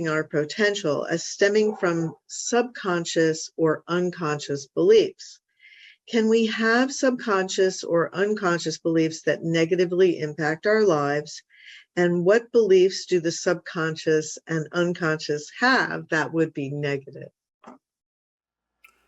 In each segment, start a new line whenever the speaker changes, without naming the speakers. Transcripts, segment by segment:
our potential as stemming from subconscious or unconscious beliefs. Can we have subconscious or unconscious beliefs that negatively impact our lives? And what beliefs do the subconscious and unconscious have that would be negative?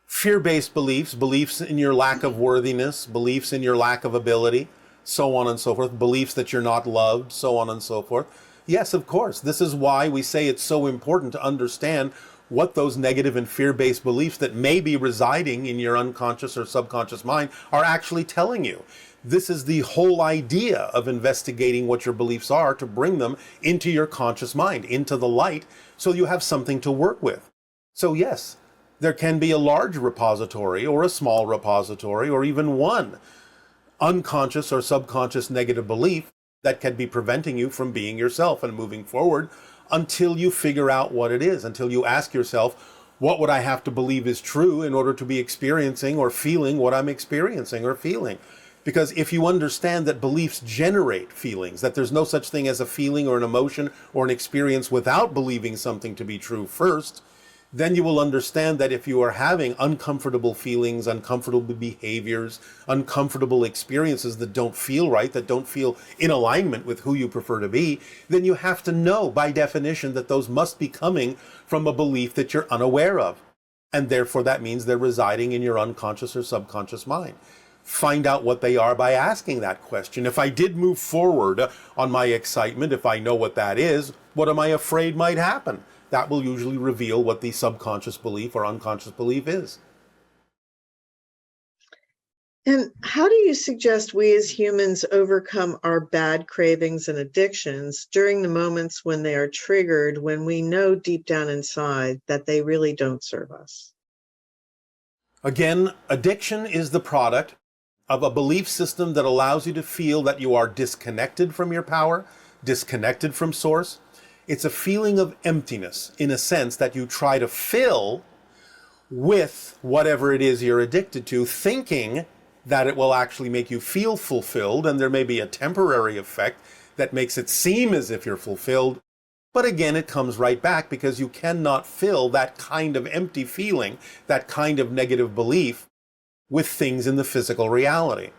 Fear-based beliefs, beliefs in your lack of worthiness, beliefs in your lack of ability, so on and so forth, beliefs that you're not loved, so on and so forth. Yes, of course. This is why we say it's so important to understand what those negative and fear-based beliefs that may be residing in your unconscious or subconscious mind are actually telling you. This is the whole idea of investigating what your beliefs are, to bring them into your conscious mind, into the light, so you have something to work with. So yes, there can be a large repository or a small repository or even one unconscious or subconscious negative belief that can be preventing you from being yourself and moving forward until you figure out what it is, until you ask yourself, what would I have to believe is true in order to be experiencing or feeling what I'm experiencing or feeling? Because if you understand that beliefs generate feelings, that there's no such thing as a feeling or an emotion or an experience without believing something to be true first, then you will understand that if you are having uncomfortable feelings, uncomfortable behaviors, uncomfortable experiences that don't feel right, that don't feel in alignment with who you prefer to be, then you have to know by definition that those must be coming from a belief that you're unaware of. And therefore that means they're residing in your unconscious or subconscious mind. Find out what they are by asking that question. If I did move forward on my excitement, if I know what that is, what am I afraid might happen? That will usually reveal what the subconscious belief or unconscious belief is.
And how do you suggest we as humans overcome our bad cravings and addictions during the moments when they are triggered, when we know deep down inside that they really don't serve us?
Again, addiction is the product of a belief system that allows you to feel that you are disconnected from your power, disconnected from source. It's a feeling of emptiness, in a sense, that you try to fill with whatever it is you're addicted to, thinking that it will actually make you feel fulfilled, and there may be a temporary effect that makes it seem as if you're fulfilled. But again, it comes right back, because you cannot fill that kind of empty feeling, that kind of negative belief, with things in the physical reality.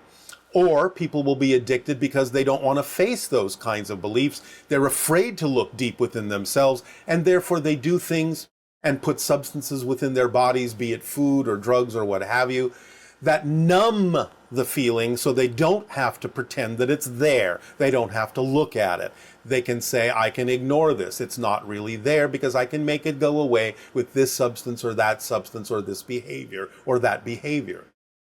Or people will be addicted because they don't want to face those kinds of beliefs. They're afraid to look deep within themselves, and therefore they do things and put substances within their bodies, be it food or drugs or what have you, that numb the feeling so they don't have to pretend that it's there. They don't have to look at it. They can say, I can ignore this. It's not really there because I can make it go away with this substance or this behavior or that behavior.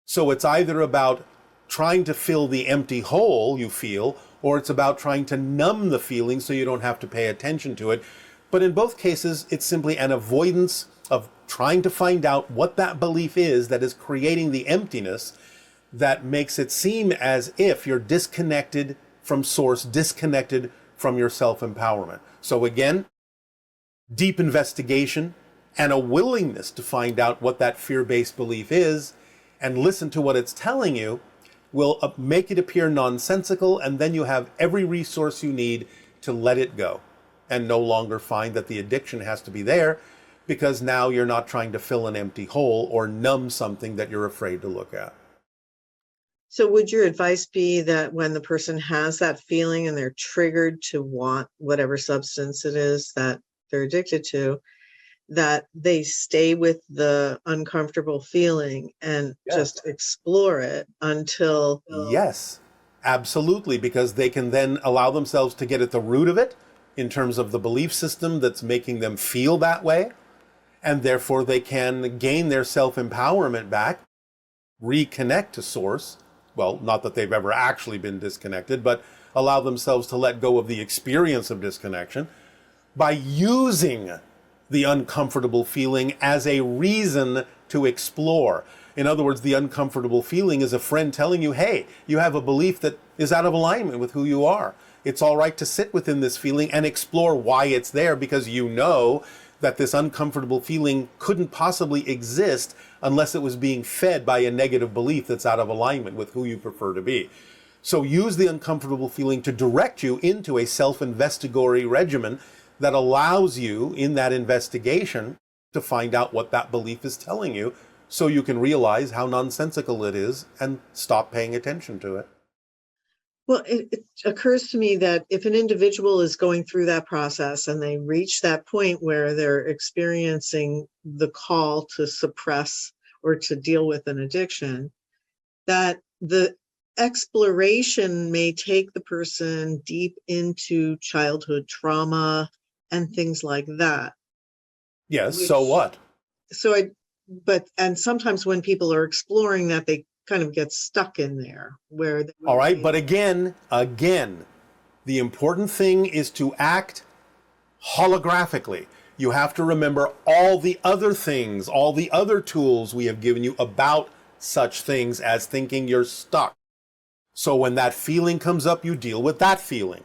So it's either about trying to fill the empty hole you feel, or it's about trying to numb the feeling so you don't have to pay attention to it. But in both cases, it's simply an avoidance of trying to find out what that belief is that is creating the emptiness that makes it seem as if you're disconnected from source, disconnected from your self-empowerment. So again, deep investigation and a willingness to find out what that fear-based belief is and listen to what it's telling you will make it appear nonsensical, and then you have every resource you need to let it go and no longer find that the addiction has to be there, because now you're not trying to fill an empty hole or numb something that you're afraid to look at.
So would your advice be that when the person has that feeling and they're triggered to want whatever substance it is that they're addicted to, that they stay with the uncomfortable feeling and just explore it until...
Yes, absolutely, because they can then allow themselves to get at the root of it in terms of the belief system that's making them feel that way, and therefore they can gain their self-empowerment back, reconnect to source. Well, not that they've ever actually been disconnected, but allow themselves to let go of the experience of disconnection by using the uncomfortable feeling as a reason to explore. In other words, the uncomfortable feeling is a friend telling you, hey, you have a belief that is out of alignment with who you are. It's all right to sit within this feeling and explore why it's there, because you know that this uncomfortable feeling couldn't possibly exist unless it was being fed by a negative belief that's out of alignment with who you prefer to be. So use the uncomfortable feeling to direct you into a self-investigatory regimen that allows you in that investigation to find out what that belief is telling you, so you can realize how nonsensical it is and stop paying attention to it.
Well, it occurs to me that if an individual is going through that process and they reach that point where they're experiencing the call to suppress or to deal with an addiction, that the exploration may take the person deep into childhood trauma and things like that.
Yes, so what?
And sometimes when people are exploring that, they kind of get stuck in there where
all right, but again, the important thing is to act holographically. You have to remember all the other things, all the other tools we have given you about such things as thinking you're stuck. So when that feeling comes up, you deal with that feeling.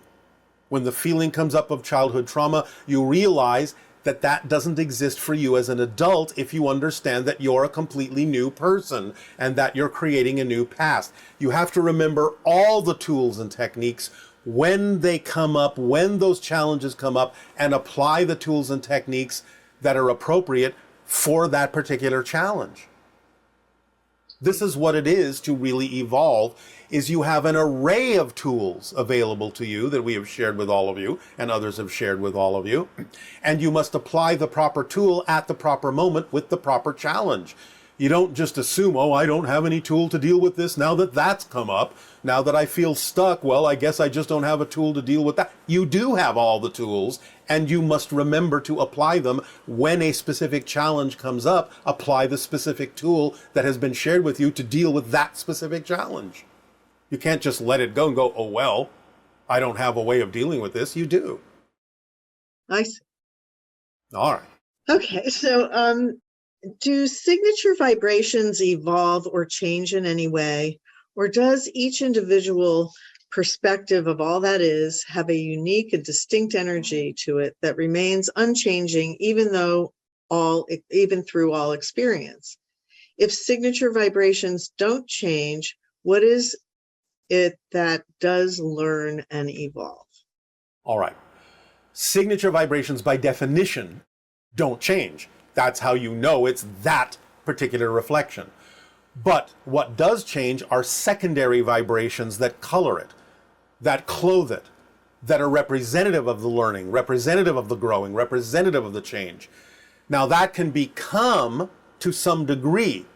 When the feeling comes up of childhood trauma, you realize that that doesn't exist for you as an adult if you understand that you're a completely new person and that you're creating a new past. You have to remember all the tools and techniques when they come up, when those challenges come up, and apply the tools and techniques that are appropriate for that particular challenge. This is what it is to really evolve, is you have an array of tools available to you that we have shared with all of you and others have shared with all of you. And you must apply the proper tool at the proper moment with the proper challenge. You don't just assume, oh, I don't have any tool to deal with this now that that's come up. Now that I feel stuck, well, I guess I just don't have a tool to deal with that. You do have all the tools, and you must remember to apply them when a specific challenge comes up. Apply the specific tool that has been shared with you to deal with that specific challenge. You can't just let it go and go, oh, well, I don't have a way of dealing with this. You do.
I see.
All right.
Okay, so do signature vibrations evolve or change in any way? Or does each individual perspective of all that is have a unique and distinct energy to it that remains unchanging even through all experience? If signature vibrations don't change, what is it that does learn and evolve?
All right. Signature vibrations by definition don't change. That's how you know it's that particular reflection. But what does change are secondary vibrations that color it, that clothe it, that are representative of the learning, representative of the growing, representative of the change. Now that can become, to some degree,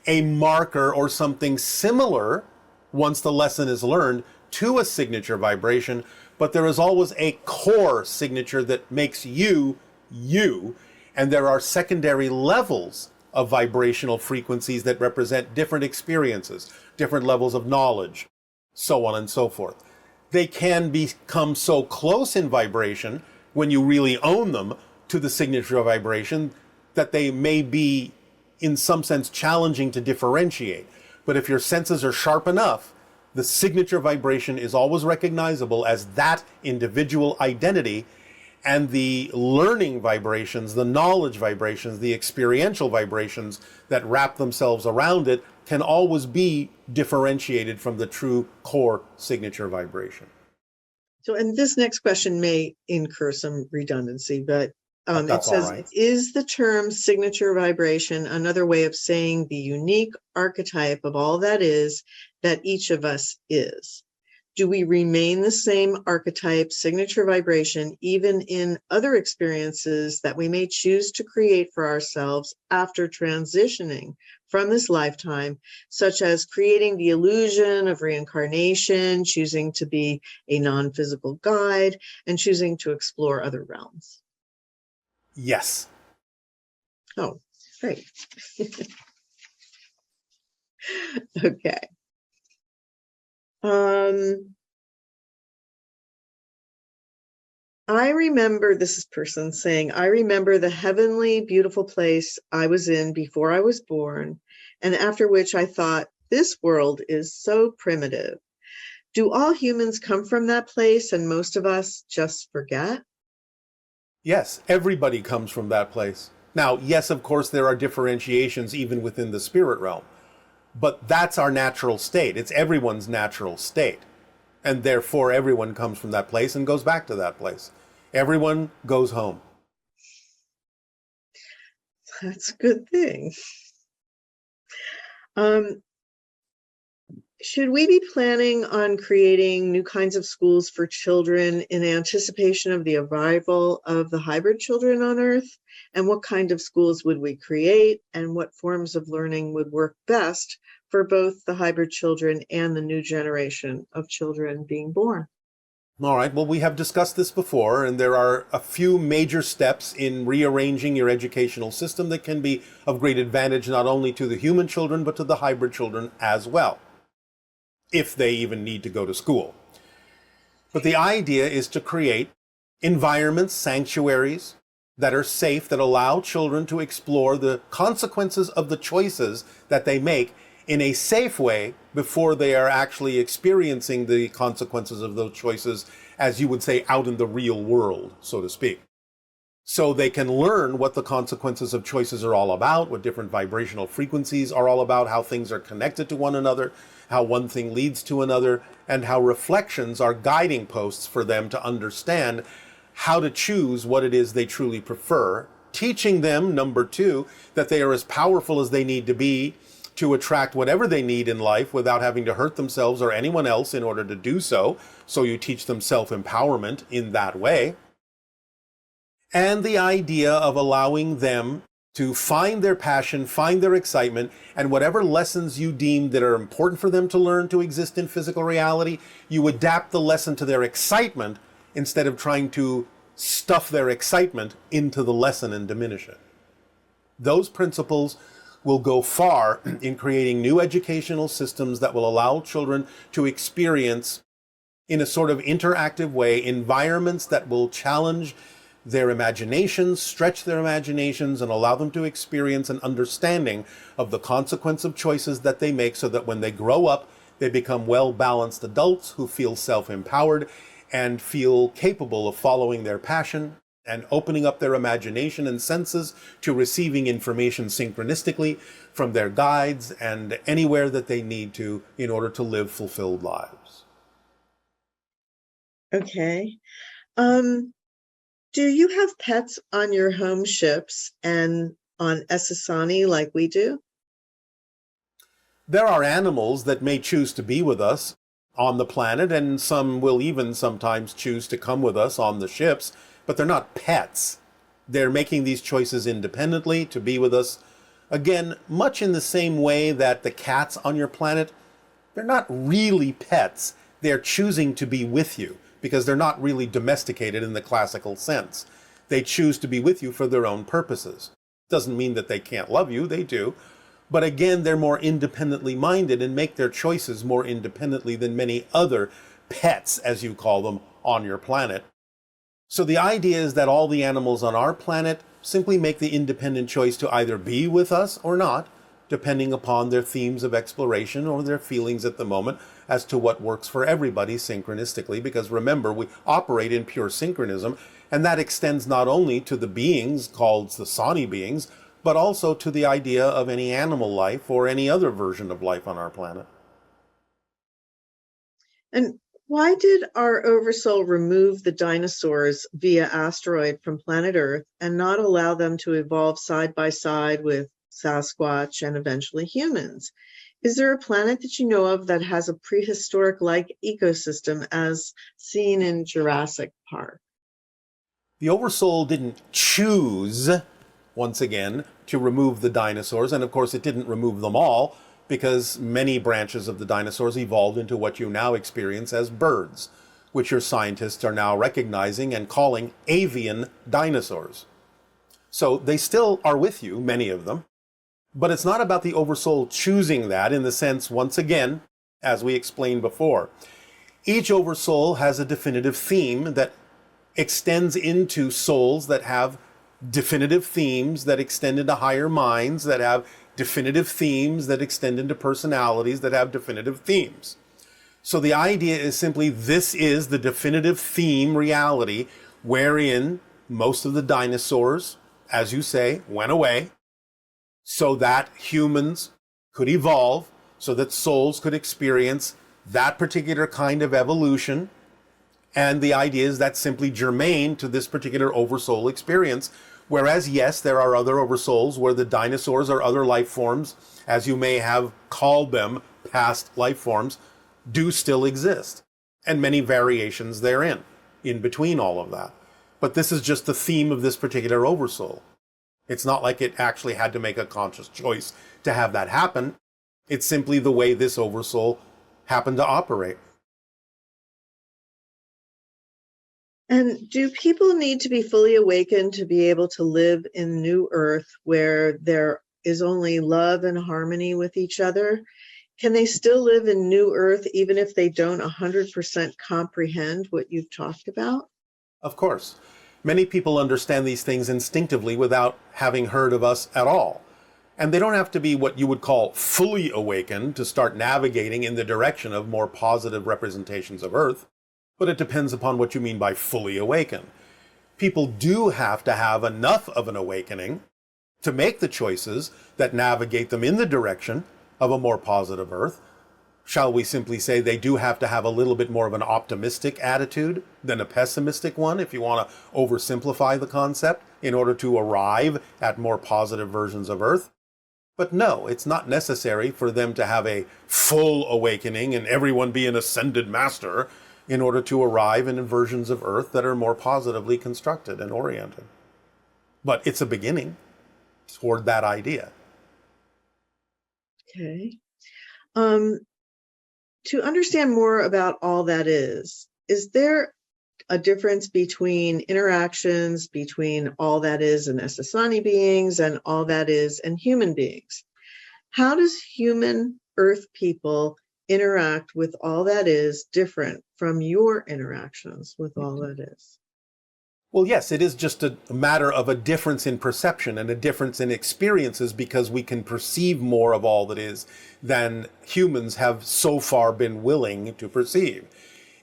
a marker or something similar once the lesson is learned to a signature vibration, but there is always a core signature that makes you, you, and there are secondary levels of vibrational frequencies that represent different experiences, different levels of knowledge, so on and so forth. They can become so close in vibration when you really own them to the signature vibration that they may be, in some sense, challenging to differentiate. But if your senses are sharp enough, the signature vibration is always recognizable as that individual identity, and the learning vibrations, the knowledge vibrations, the experiential vibrations that wrap themselves around it can always be differentiated from the true core signature vibration.
So, and this next question may incur some redundancy, but it says,
right.
Is the term signature vibration another way of saying the unique archetype of all that is that each of us is? Do we remain the same archetype, signature vibration, even in other experiences that we may choose to create for ourselves after transitioning from this lifetime, such as creating the illusion of reincarnation, choosing to be a non-physical guide, and choosing to explore other realms?
Yes.
Oh, great. Okay. I remember, this is person saying, I remember the heavenly, beautiful place I was in before I was born, and after which I thought, this world is so primitive. Do all humans come from that place and most of us just forget?
Yes, everybody comes from that place. Now, yes, of course, there are differentiations even within the spirit realm. But that's our natural state. It's everyone's natural state. And therefore, everyone comes from that place and goes back to that place. Everyone goes home.
That's a good thing. Should we be planning on creating new kinds of schools for children in anticipation of the arrival of the hybrid children on Earth? And what kind of schools would we create? And what forms of learning would work best for both the hybrid children and the new generation of children being born?
All right, well, we have discussed this before, and there are a few major steps in rearranging your educational system that can be of great advantage not only to the human children, but to the hybrid children as well, if they even need to go to school. But the idea is to create environments, sanctuaries that are safe, that allow children to explore the consequences of the choices that they make in a safe way before they are actually experiencing the consequences of those choices, as you would say, out in the real world, so to speak. So they can learn what the consequences of choices are all about, what different vibrational frequencies are all about, how things are connected to one another, how one thing leads to another, and how reflections are guiding posts for them to understand how to choose what it is they truly prefer, teaching them, number two, that they are as powerful as they need to be to attract whatever they need in life without having to hurt themselves or anyone else in order to do so. So you teach them self-empowerment in that way. And the idea of allowing them to find their passion, find their excitement, and whatever lessons you deem that are important for them to learn to exist in physical reality, you adapt the lesson to their excitement instead of trying to stuff their excitement into the lesson and diminish it. Those principles will go far in creating new educational systems that will allow children to experience, in a sort of interactive way, environments that will challenge their imaginations, stretch their imaginations, and allow them to experience an understanding of the consequence of choices that they make, so that when they grow up, they become well-balanced adults who feel self-empowered and feel capable of following their passion and opening up their imagination and senses to receiving information synchronistically from their guides and anywhere that they need to in order to live fulfilled lives.
Okay. Do you have pets on your home ships and on Essassani like we do?
There are animals that may choose to be with us on the planet, and some will even sometimes choose to come with us on the ships, but they're not pets. They're making these choices independently to be with us. Again, much in the same way that the cats on your planet, they're not really pets. They're choosing to be with you because they're not really domesticated in the classical sense. They choose to be with you for their own purposes. Doesn't mean that they can't love you, they do. But again, they're more independently minded and make their choices more independently than many other pets, as you call them, on your planet. So the idea is that all the animals on our planet simply make the independent choice to either be with us or not, depending upon their themes of exploration or their feelings at the moment as to what works for everybody synchronistically. Because remember, we operate in pure synchronism, and that extends not only to the beings called the Sani beings, but also to the idea of any animal life or any other version of life on our planet.
And why did our Oversoul remove the dinosaurs via asteroid from planet Earth and not allow them to evolve side by side with Sasquatch and eventually humans? Is there a planet that you know of that has a prehistoric-like ecosystem as seen in Jurassic Park?
The Oversoul didn't choose, once again, to remove the dinosaurs, and of course it didn't remove them all, because many branches of the dinosaurs evolved into what you now experience as birds, which your scientists are now recognizing and calling avian dinosaurs. So they still are with you, many of them, but it's not about the Oversoul choosing that in the sense, once again, as we explained before. Each Oversoul has a definitive theme that extends into souls that have definitive themes that extend into higher minds, that have definitive themes that extend into personalities that have definitive themes. So the idea is simply, this is the definitive theme reality wherein most of the dinosaurs, as you say, went away so that humans could evolve, so that souls could experience that particular kind of evolution. And the idea is that's simply germane to this particular oversoul experience. Whereas, yes, there are other oversouls where the dinosaurs or other life forms, as you may have called them, past life forms, do still exist. And many variations therein, in between all of that. But this is just the theme of this particular oversoul. It's not like it actually had to make a conscious choice to have that happen. It's simply the way this oversoul happened to operate.
And do people need to be fully awakened to be able to live in New Earth where there is only love and harmony with each other? Can they still live in New Earth even if they don't 100% comprehend what you've talked about?
Of course. Many people understand these things instinctively without having heard of us at all. And they don't have to be what you would call fully awakened to start navigating in the direction of more positive representations of Earth. But it depends upon what you mean by fully awakened. People do have to have enough of an awakening to make the choices that navigate them in the direction of a more positive Earth. Shall we simply say they do have to have a little bit more of an optimistic attitude than a pessimistic one, if you want to oversimplify the concept, in order to arrive at more positive versions of Earth? But no, it's not necessary for them to have a full awakening and everyone be an ascended master in order to arrive in versions of Earth that are more positively constructed and oriented. But it's a beginning toward that idea.
Okay. To understand more about all that is there a difference between interactions between all that is and Essassani beings and all that is and human beings? How does human Earth people interact with all that is different from your interactions with all that is?
Well, yes, it is just a matter of a difference in perception and a difference in experiences because we can perceive more of all that is than humans have so far been willing to perceive.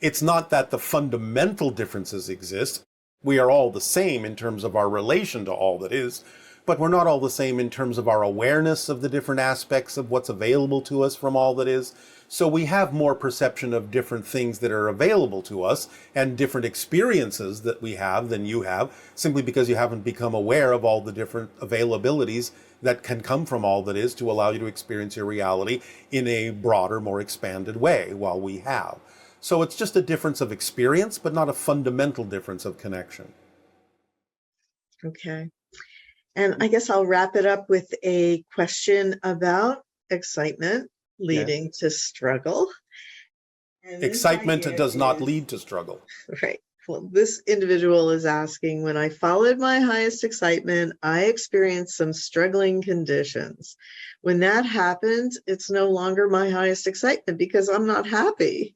It's not that the fundamental differences exist. We are all the same in terms of our relation to all that is, but we're not all the same in terms of our awareness of the different aspects of what's available to us from all that is. So we have more perception of different things that are available to us and different experiences that we have than you have, simply because you haven't become aware of all the different availabilities that can come from all that is to allow you to experience your reality in a broader, more expanded way, while we have. So it's just a difference of experience, but not a fundamental difference of connection.
Okay. And I guess I'll wrap it up with a question about excitement leading to struggle. And
excitement does not lead to struggle.
Right. Well, this individual is asking, when I followed my highest excitement, I experienced some struggling conditions. When that happens, it's no longer my highest excitement because I'm not happy.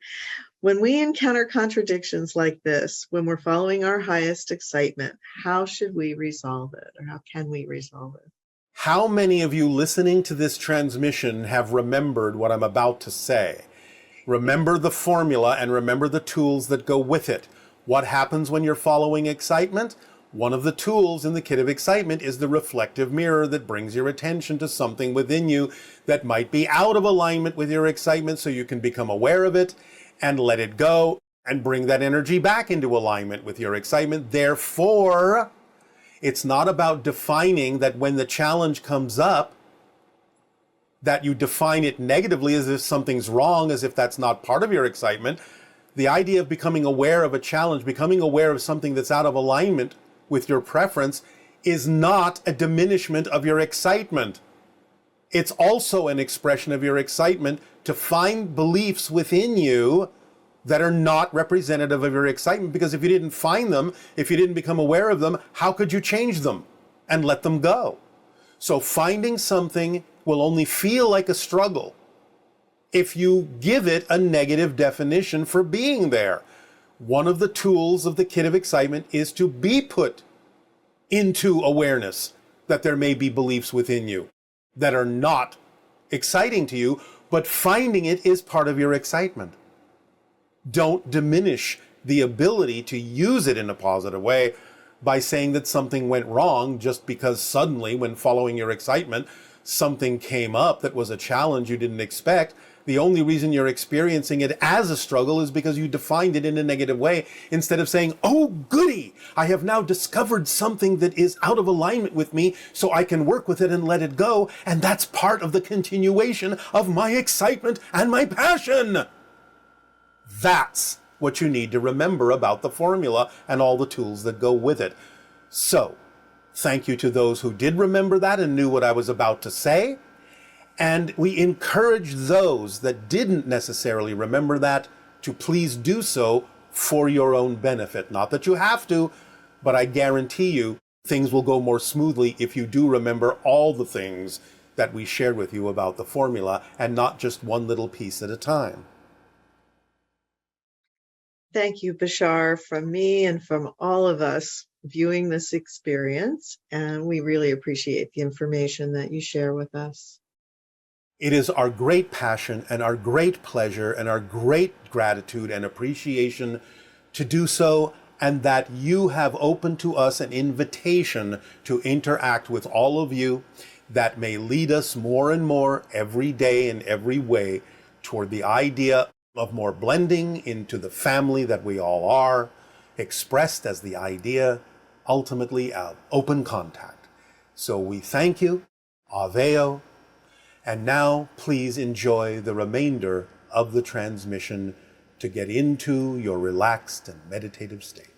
When we encounter contradictions like this, when we're following our highest excitement, how should we resolve it, or how can we resolve it?
How many of you listening to this transmission have remembered what I'm about to say? Remember the formula and remember the tools that go with it. What happens when you're following excitement? One of the tools in the kit of excitement is the reflective mirror that brings your attention to something within you that might be out of alignment with your excitement, so you can become aware of it and let it go and bring that energy back into alignment with your excitement. Therefore, it's not about defining that when the challenge comes up, that you define it negatively as if something's wrong, as if that's not part of your excitement. The idea of becoming aware of a challenge, becoming aware of something that's out of alignment with your preference, is not a diminishment of your excitement. It's also an expression of your excitement to find beliefs within you that are not representative of your excitement, because if you didn't find them, if you didn't become aware of them, how could you change them and let them go? So finding something will only feel like a struggle if you give it a negative definition for being there. One of the tools of the kit of excitement is to be put into awareness that there may be beliefs within you that are not exciting to you, but finding it is part of your excitement. Don't diminish the ability to use it in a positive way by saying that something went wrong just because suddenly, when following your excitement, something came up that was a challenge you didn't expect. The only reason you're experiencing it as a struggle is because you defined it in a negative way, instead of saying, oh, goody, I have now discovered something that is out of alignment with me, so I can work with it and let it go. And that's part of the continuation of my excitement and my passion. That's what you need to remember about the formula and all the tools that go with it. So, thank you to those who did remember that and knew what I was about to say. And we encourage those that didn't necessarily remember that to please do so for your own benefit. Not that you have to, but I guarantee you things will go more smoothly if you do remember all the things that we shared with you about the formula and not just one little piece at a time.
Thank you, Bashar, from me and from all of us viewing this experience. And we really appreciate the information that you share with us.
It is our great passion and our great pleasure and our great gratitude and appreciation to do so, and that you have opened to us an invitation to interact with all of you that may lead us more and more every day in every way toward the idea of more blending into the family that we all are, expressed as the idea ultimately of open contact. So we thank you, Aveo. And now, please enjoy the remainder of the transmission to get into your relaxed and meditative state.